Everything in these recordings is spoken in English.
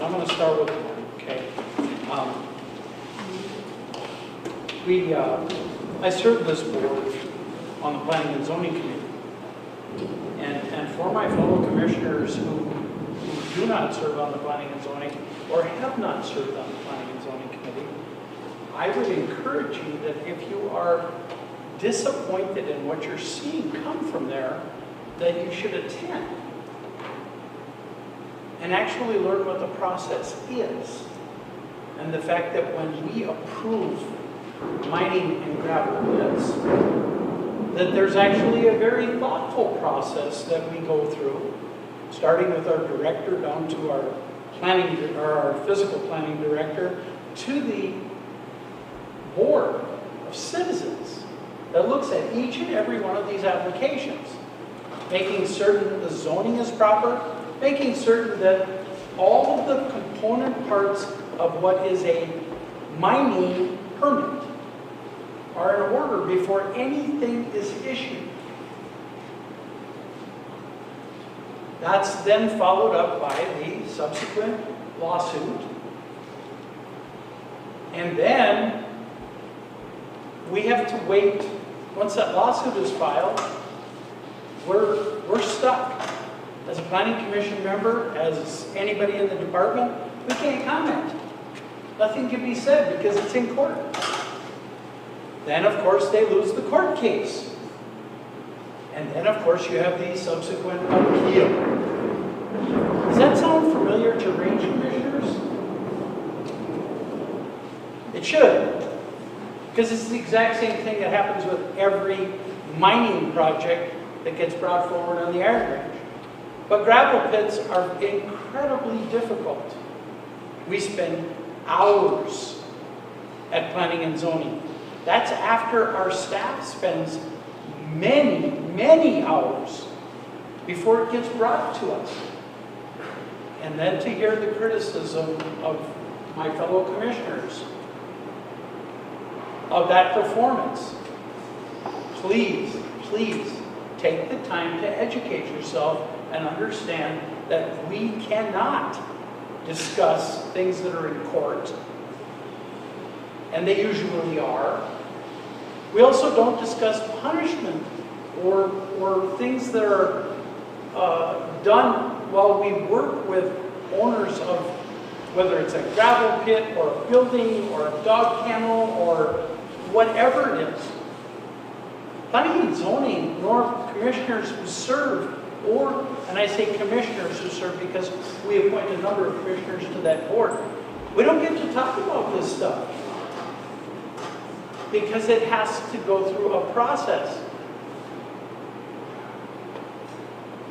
but I'm going to start with one, okay? I serve this board on the Planning and Zoning Committee. And for my fellow commissioners who do not serve on the Planning and Zoning or have not served on the Planning and Zoning Committee, I would encourage you that if you are disappointed in what you're seeing come from there, that you should attend and actually learn what the process is. And the fact that when we approve mining and gravel pits, that there's actually a very thoughtful process that we go through, starting with our director down to our planning or our physical planning director to the board of citizens that looks at each and every one of these applications, making certain that the zoning is proper, making certain that all of the component parts of what is a mining permit are in order before anything is issued. That's then followed up by the subsequent lawsuit. And then we have to wait. Once that lawsuit is filed, we're stuck. As a planning commission member, as anybody in the department, we can't comment. Nothing can be said because it's in court. Then, of course, they lose the court case. And then, of course, you have the subsequent appeal. Does that sound familiar to range commissioners? It should. Because it's the exact same thing that happens with every mining project that gets brought forward on the Iron Range. But gravel pits are incredibly difficult. We spend hours at planning and zoning. That's after our staff spends many, many hours before it gets brought to us. And then to hear the criticism of my fellow commissioners of that performance. Please, please take the time to educate yourself and understand that we cannot discuss things that are in court, and they usually are. We also don't discuss punishment or things that are done while we work with owners of, whether it's a gravel pit or a building or a dog kennel or whatever it is. Planning and zoning, nor commissioners who serve, or, and I say commissioners who serve because we appoint a number of commissioners to that board, we don't get to talk about this stuff because it has to go through a process.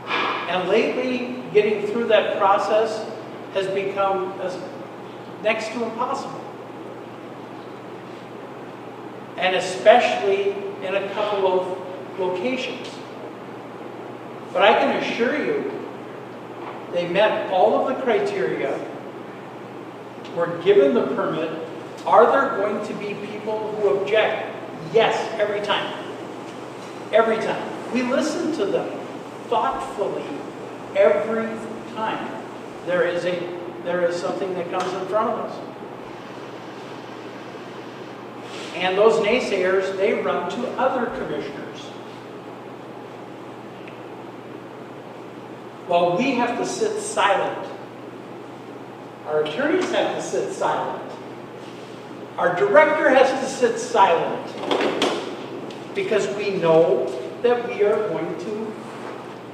And lately, getting through that process has become next to impossible. And especially in a couple of locations. But I can assure you, they met all of the criteria, were given the permit. Are there going to be people who object? Yes, every time. Every time. We listen to them thoughtfully every time there is something that comes in front of us. And those naysayers, they run to other commissioners. While we have to sit silent, our attorneys have to sit silent, our director has to sit silent, because we know that we are going to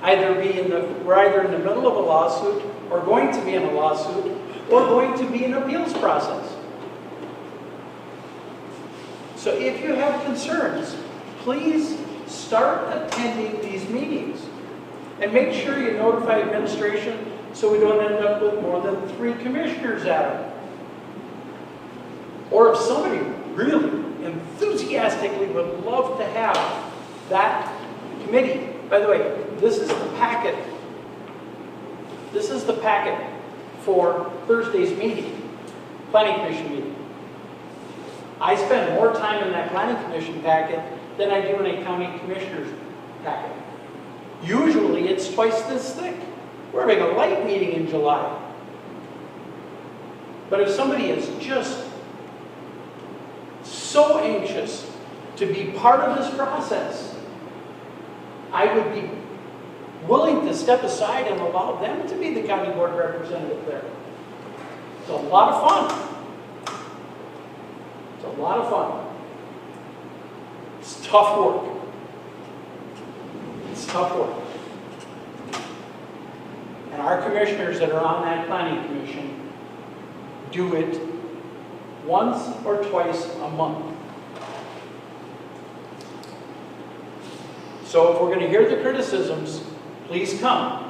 we're either in the middle of a lawsuit, or going to be in a lawsuit, or going to be in an appeals process. So if you have concerns, please start attending these meetings. And make sure you notify administration so we don't end up with more than 3 commissioners at it. Or if somebody really enthusiastically would love to have that committee. By the way, this is the packet. This is the packet for Thursday's meeting, Planning Commission meeting. I spend more time in that Planning Commission packet than I do in a County Commissioner's packet. Usually it's twice this thick. We're having a light meeting in July. But if somebody is just so anxious to be part of this process, I would be willing to step aside and allow them to be the county board representative there. It's a lot of fun. It's a lot of fun. It's tough work. It's tough work. And our commissioners that are on that planning commission do it once or twice a month. So if we're going to hear the criticisms, please come.